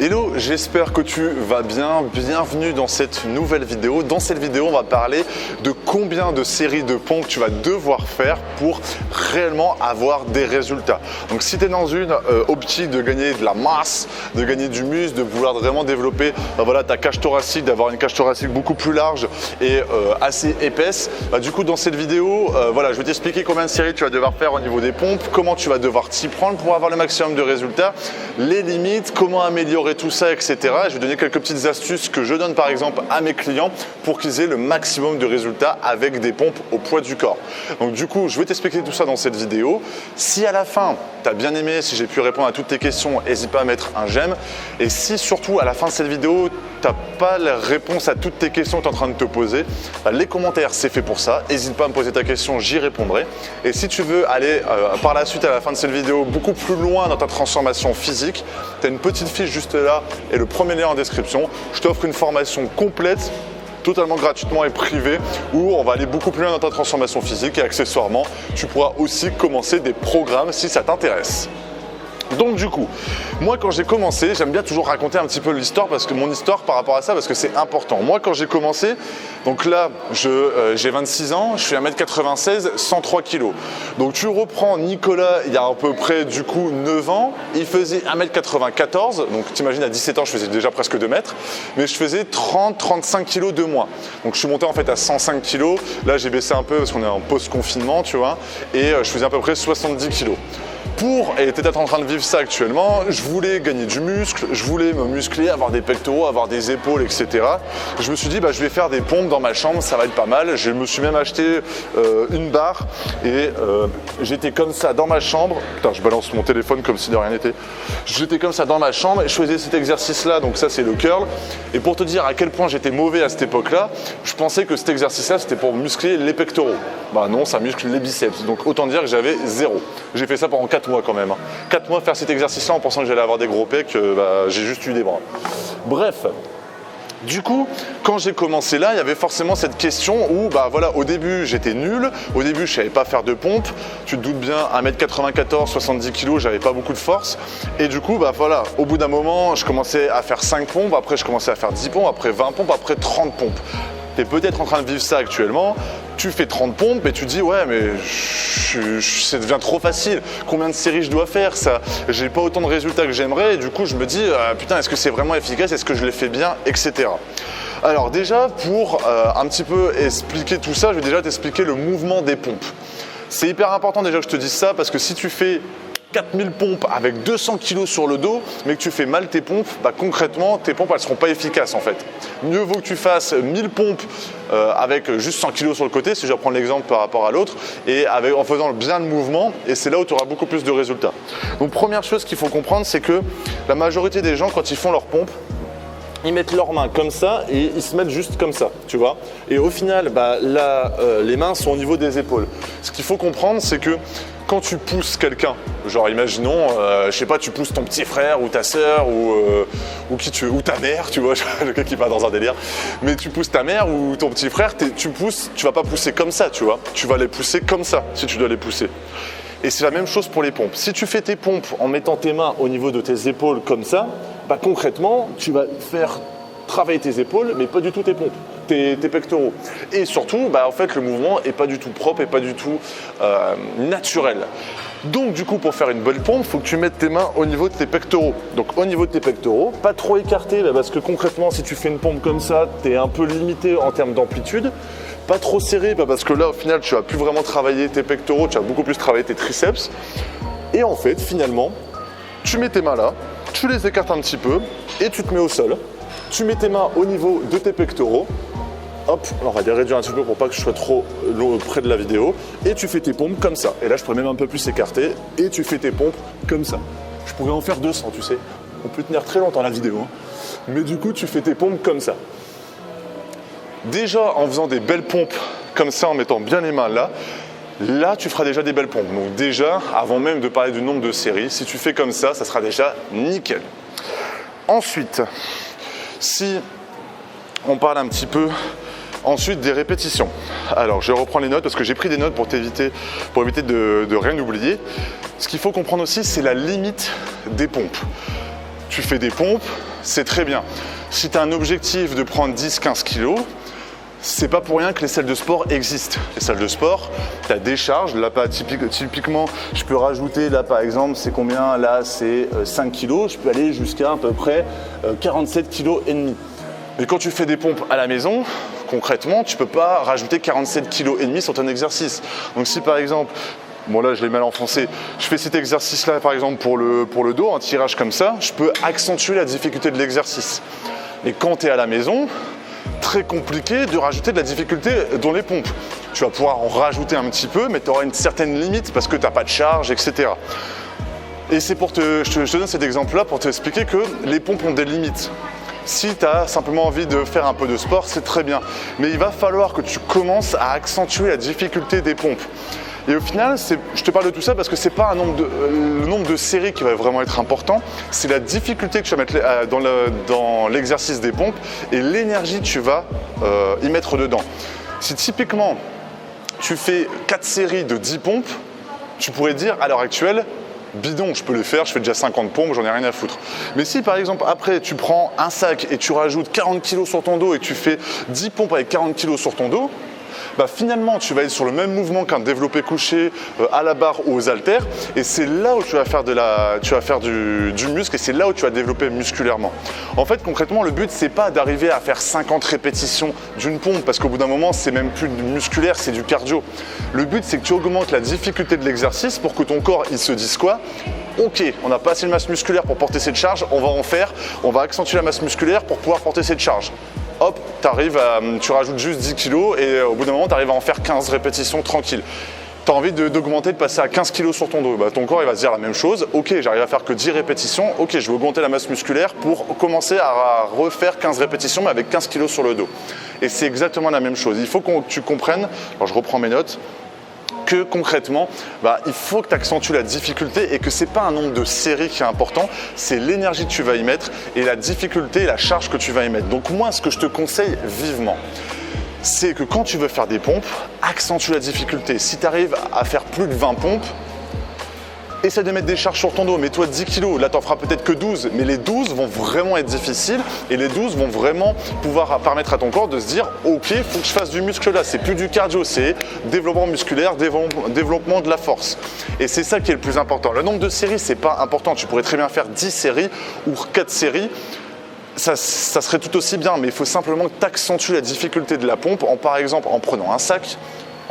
Hello, j'espère que tu vas bien. Bienvenue dans cette nouvelle vidéo. Dans cette vidéo, on va parler de combien de séries de pompes tu vas devoir faire pour réellement avoir des résultats. Donc si tu es dans une optique de gagner de la masse, de gagner du muscle, de vouloir vraiment développer voilà, ta cage thoracique, d'avoir une cage thoracique beaucoup plus large et assez épaisse, du coup dans cette vidéo, voilà, je vais t'expliquer combien de séries tu vas devoir faire au niveau des pompes, comment tu vas devoir t'y prendre pour avoir le maximum de résultats, les limites, comment améliorer tout ça, etc. Je vais donner quelques petites astuces que je donne par exemple à mes clients pour qu'ils aient le maximum de résultats avec des pompes au poids du corps. Donc du coup, je vais t'expliquer tout ça dans cette vidéo. Si à la fin, tu as bien aimé, si j'ai pu répondre à toutes tes questions, n'hésite pas à mettre un j'aime. Et si surtout à la fin de cette vidéo, tu n'as pas la réponse à toutes tes questions que tu es en train de te poser, les commentaires, c'est fait pour ça. N'hésite pas à me poser ta question, j'y répondrai. Et si tu veux aller par la suite à la fin de cette vidéo beaucoup plus loin dans ta transformation physique, tu as une petite fiche juste là et le premier lien en description. Je t'offre une formation complète, totalement gratuitement et privée, où on va aller beaucoup plus loin dans ta transformation physique et accessoirement, tu pourras aussi commencer des programmes si ça t'intéresse. Donc du coup, moi quand j'ai commencé, j'aime bien toujours raconter un petit peu l'histoire, parce que mon histoire par rapport à ça, parce que c'est important. Moi quand j'ai commencé, donc là j'ai 26 ans, je suis 1m96, 103 kg. Donc tu reprends Nicolas il y a à peu près du coup 9 ans, il faisait 1m94, donc t'imagines à 17 ans je faisais déjà presque 2 mètres, mais je faisais 30-35 kg de moins. Donc je suis monté en fait à 105 kg, là j'ai baissé un peu parce qu'on est en post-confinement, tu vois, et je faisais à peu près 70 kg. Et tu es en train de vivre ça actuellement, je voulais gagner du muscle, je voulais me muscler, avoir des pectoraux, avoir des épaules, etc. Je me suis dit, je vais faire des pompes dans ma chambre, ça va être pas mal. Je me suis même acheté une barre et j'étais comme ça dans ma chambre. Putain, je balance mon téléphone comme si de rien n'était. J'étais comme ça dans ma chambre et je faisais cet exercice-là, donc ça c'est le curl. Et pour te dire à quel point j'étais mauvais à cette époque-là, je pensais que cet exercice-là c'était pour muscler les pectoraux. Bah non, ça muscle les biceps. Donc autant dire que j'avais zéro. J'ai fait ça pendant 4 mois quand même. 4 mois faire cet exercice-là en pensant que j'allais avoir des gros pecs, j'ai juste eu des bras. Bref. Du coup, quand j'ai commencé là, il y avait forcément cette question où, voilà, au début, j'étais nul. Au début, je ne savais pas faire de pompe. Tu te doutes bien, 1m94, 70 kg, j'avais pas beaucoup de force. Et du coup, voilà, au bout d'un moment, je commençais à faire 5 pompes. Après, je commençais à faire 10 pompes. Après, 20 pompes. Après, 30 pompes. Tu es peut-être en train de vivre ça actuellement. Tu fais 30 pompes et tu te dis, ouais, mais ça devient trop facile. Combien de séries je dois faire? Ça, j'ai pas autant de résultats que j'aimerais. Et du coup, je me dis, putain, est-ce que c'est vraiment efficace? Est-ce que je l'ai fait bien? Etc. Alors déjà, pour un petit peu expliquer tout ça, je vais déjà t'expliquer le mouvement des pompes. C'est hyper important déjà que je te dise ça, parce que si tu fais 4000 pompes avec 200 kg sur le dos, mais que tu fais mal tes pompes, concrètement, tes pompes, elles ne seront pas efficaces en fait. Mieux vaut que tu fasses 1000 pompes avec juste 100 kg sur le côté, si je vais prendre l'exemple par rapport à l'autre, et en faisant bien le mouvement, et c'est là où tu auras beaucoup plus de résultats. Donc première chose qu'il faut comprendre, c'est que la majorité des gens, quand ils font leurs pompes, ils mettent leurs mains comme ça et ils se mettent juste comme ça, tu vois. Et au final, là, les mains sont au niveau des épaules. Ce qu'il faut comprendre, c'est que quand tu pousses quelqu'un, genre imaginons, je sais pas, tu pousses ton petit frère ou ta sœur ou ta mère, tu vois, le gars qui va dans un délire, mais tu pousses ta mère ou ton petit frère, tu vas pas pousser comme ça, tu vois. Tu vas les pousser comme ça, si tu dois les pousser. Et c'est la même chose pour les pompes. Si tu fais tes pompes en mettant tes mains au niveau de tes épaules comme ça, concrètement, tu vas faire travailler tes épaules, mais pas du tout tes pompes, tes pectoraux. Et surtout, en fait, le mouvement n'est pas du tout propre et pas du tout naturel. Donc du coup, pour faire une bonne pompe, il faut que tu mettes tes mains au niveau de tes pectoraux. Donc au niveau de tes pectoraux, pas trop écarté, parce que concrètement, si tu fais une pompe comme ça, tu es un peu limité en termes d'amplitude. Pas trop serré, parce que là, au final, tu vas plus vraiment travailler tes pectoraux, tu vas beaucoup plus travailler tes triceps. Et en fait, finalement, tu mets tes mains là, tu les écartes un petit peu et tu te mets au sol. Tu mets tes mains au niveau de tes pectoraux. Hop, on va les réduire un petit peu pour pas que je sois trop près de la vidéo. Et tu fais tes pompes comme ça. Et là, je pourrais même un peu plus écarter. Et tu fais tes pompes comme ça. Je pourrais en faire 200, tu sais. On peut tenir très longtemps la vidéo. Mais du coup, tu fais tes pompes comme ça. Déjà, en faisant des belles pompes comme ça, en mettant bien les mains là, tu feras déjà des belles pompes. Donc déjà, avant même de parler du nombre de séries, si tu fais comme ça sera déjà nickel. Ensuite, si on parle un petit peu ensuite des répétitions. Alors, je reprends les notes parce que j'ai pris des notes pour éviter de rien oublier. Ce qu'il faut comprendre aussi, c'est la limite des pompes. Tu fais des pompes, c'est très bien. Si tu as un objectif de prendre 10-15 kg, c'est pas pour rien que les salles de sport existent. Les salles de sport, tu as des charges. Là, typiquement, je peux rajouter, là par exemple, c'est combien? Là, c'est 5 kg. Je peux aller jusqu'à à peu près 47 kg et demi. Mais quand tu fais des pompes à la maison, concrètement, tu peux pas rajouter 47 kg et demi sur ton exercice. Donc si par exemple, bon là je l'ai mal enfoncé, je fais cet exercice-là par exemple pour le dos, un tirage comme ça, je peux accentuer la difficulté de l'exercice. Mais quand tu es à la maison, très compliqué de rajouter de la difficulté dans les pompes. Tu vas pouvoir en rajouter un petit peu, mais tu auras une certaine limite parce que tu n'as pas de charge, etc. Et c'est je te donne cet exemple-là pour t'expliquer que les pompes ont des limites. Si tu as simplement envie de faire un peu de sport, c'est très bien. Mais il va falloir que tu commences à accentuer la difficulté des pompes. Et au final, je te parle de tout ça parce que ce n'est pas le nombre de séries qui va vraiment être important, c'est la difficulté que tu vas mettre dans l'exercice des pompes et l'énergie que tu vas y mettre dedans. Si typiquement, tu fais 4 séries de 10 pompes, tu pourrais dire à l'heure actuelle, bidon, je peux les faire, je fais déjà 50 pompes, j'en ai rien à foutre. Mais si par exemple après tu prends un sac et tu rajoutes 40 kg sur ton dos et tu fais 10 pompes avec 40 kg sur ton dos, bah finalement tu vas être sur le même mouvement qu'un développé couché à la barre ou aux haltères et c'est là où tu vas faire du muscle et c'est là où tu vas développer musculairement. En fait concrètement le but c'est pas d'arriver à faire 50 répétitions d'une pompe parce qu'au bout d'un moment c'est même plus musculaire, c'est du cardio. Le but c'est que tu augmentes la difficulté de l'exercice pour que ton corps il se dise quoi? Ok, on n'a pas assez de masse musculaire pour porter cette charge, on va accentuer la masse musculaire pour pouvoir porter cette charge. Hop, tu rajoutes juste 10 kg et au bout d'un moment, tu arrives à en faire 15 répétitions tranquille. Tu as envie d'augmenter, de passer à 15 kg sur ton dos. Bah, ton corps il va se dire la même chose. Ok, j'arrive à faire que 10 répétitions. Ok, je vais augmenter la masse musculaire pour commencer à refaire 15 répétitions mais avec 15 kg sur le dos. Et c'est exactement la même chose. Il faut que tu comprennes, alors je reprends mes notes, que concrètement, il faut que tu accentues la difficulté et que ce n'est pas un nombre de séries qui est important, c'est l'énergie que tu vas y mettre et la difficulté et la charge que tu vas y mettre. Donc moi, ce que je te conseille vivement, c'est que quand tu veux faire des pompes, accentue la difficulté. Si tu arrives à faire plus de 20 pompes, essaie de mettre des charges sur ton dos, mets-toi 10 kg, là tu n'en feras peut-être que 12, mais les 12 vont vraiment être difficiles et les 12 vont vraiment pouvoir permettre à ton corps de se dire ok, il faut que je fasse du muscle là, c'est plus du cardio, c'est développement musculaire, développement de la force. Et c'est ça qui est le plus important. Le nombre de séries, c'est pas important, tu pourrais très bien faire 10 séries ou 4 séries, ça serait tout aussi bien, mais il faut simplement que tu accentues la difficulté de la pompe par exemple en prenant un sac,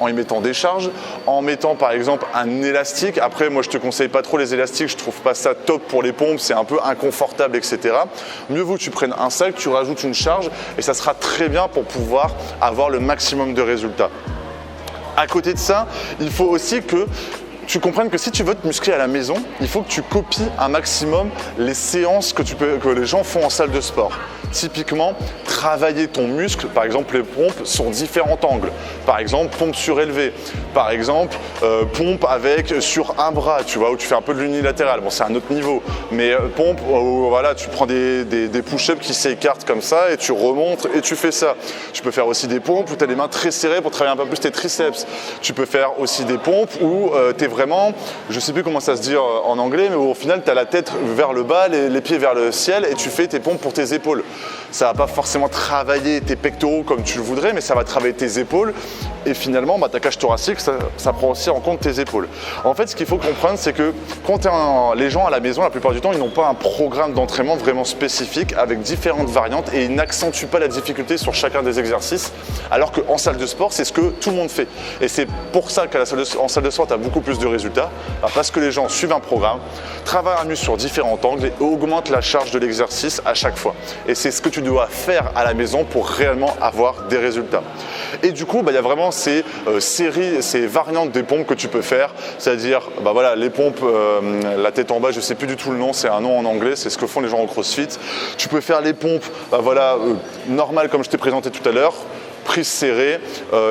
en y mettant des charges, en mettant par exemple un élastique. Après, moi je te conseille pas trop les élastiques, je trouve pas ça top pour les pompes, c'est un peu inconfortable, etc. Mieux vaut que tu prennes un sac, tu rajoutes une charge et ça sera très bien pour pouvoir avoir le maximum de résultats. À côté de ça, il faut aussi que tu comprennes que si tu veux te muscler à la maison, il faut que tu copies un maximum les séances que les gens font en salle de sport. Typiquement, travailler ton muscle, par exemple les pompes sur différents angles. Par exemple, pompe surélevée. Par exemple, pompe sur un bras, tu vois, où tu fais un peu de l'unilatéral. Bon, c'est un autre niveau. Mais pompe, voilà, tu prends des push-ups qui s'écartent comme ça et tu remontes et tu fais ça. Tu peux faire aussi des pompes où tu as les mains très serrées pour travailler un peu plus tes triceps. Tu peux faire aussi des pompes où tu es vraiment, je ne sais plus comment ça se dit en anglais, mais où au final tu as la tête vers le bas, les pieds vers le ciel et tu fais tes pompes pour tes épaules. Ça ne va pas forcément travailler tes pectoraux comme tu le voudrais, mais ça va travailler tes épaules et finalement ta cage thoracique, ça prend aussi en compte tes épaules. En fait, ce qu'il faut comprendre, c'est que quand les gens à la maison, la plupart du temps, ils n'ont pas un programme d'entraînement vraiment spécifique avec différentes variantes et ils n'accentuent pas la difficulté sur chacun des exercices, alors qu'en salle de sport, c'est ce que tout le monde fait. Et c'est pour ça qu'en salle de sport, tu as beaucoup plus de résultats, parce que les gens suivent un programme, travaillent un muscle sur différents angles et augmentent la charge de l'exercice à chaque fois. Et c'est ce que tu dois faire à la maison pour réellement avoir des résultats. Et du coup, il y a vraiment ces séries, ces variantes des pompes que tu peux faire, c'est-à-dire voilà, les pompes, la tête en bas, je ne sais plus du tout le nom, c'est un nom en anglais, c'est ce que font les gens au CrossFit. Tu peux faire les pompes normales comme je t'ai présenté tout à l'heure, prise serrée,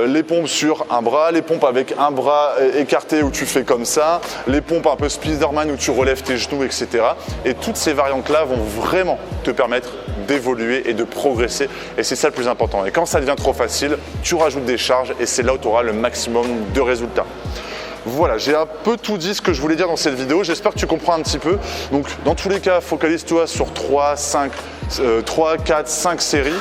les pompes sur un bras, les pompes avec un bras écarté où tu fais comme ça, les pompes un peu Spiderman où tu relèves tes genoux, etc. Et toutes ces variantes-là vont vraiment te permettre d'évoluer et de progresser et c'est ça le plus important. Et quand ça devient trop facile, tu rajoutes des charges et c'est là où tu auras le maximum de résultats. Voilà, j'ai un peu tout dit ce que je voulais dire dans cette vidéo, j'espère que tu comprends un petit peu. Donc dans tous les cas, focalise-toi sur 3, 5 3, 4, 5 séries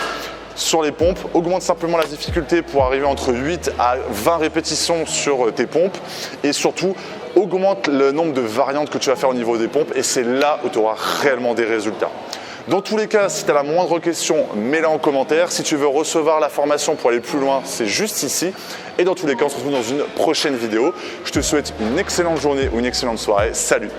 sur les pompes. Augmente simplement la difficulté pour arriver entre 8 à 20 répétitions sur tes pompes et surtout augmente le nombre de variantes que tu vas faire au niveau des pompes et c'est là où tu auras réellement des résultats. Dans tous les cas, si tu as la moindre question, mets-la en commentaire. Si tu veux recevoir la formation pour aller plus loin, c'est juste ici. Et dans tous les cas, on se retrouve dans une prochaine vidéo. Je te souhaite une excellente journée ou une excellente soirée. Salut!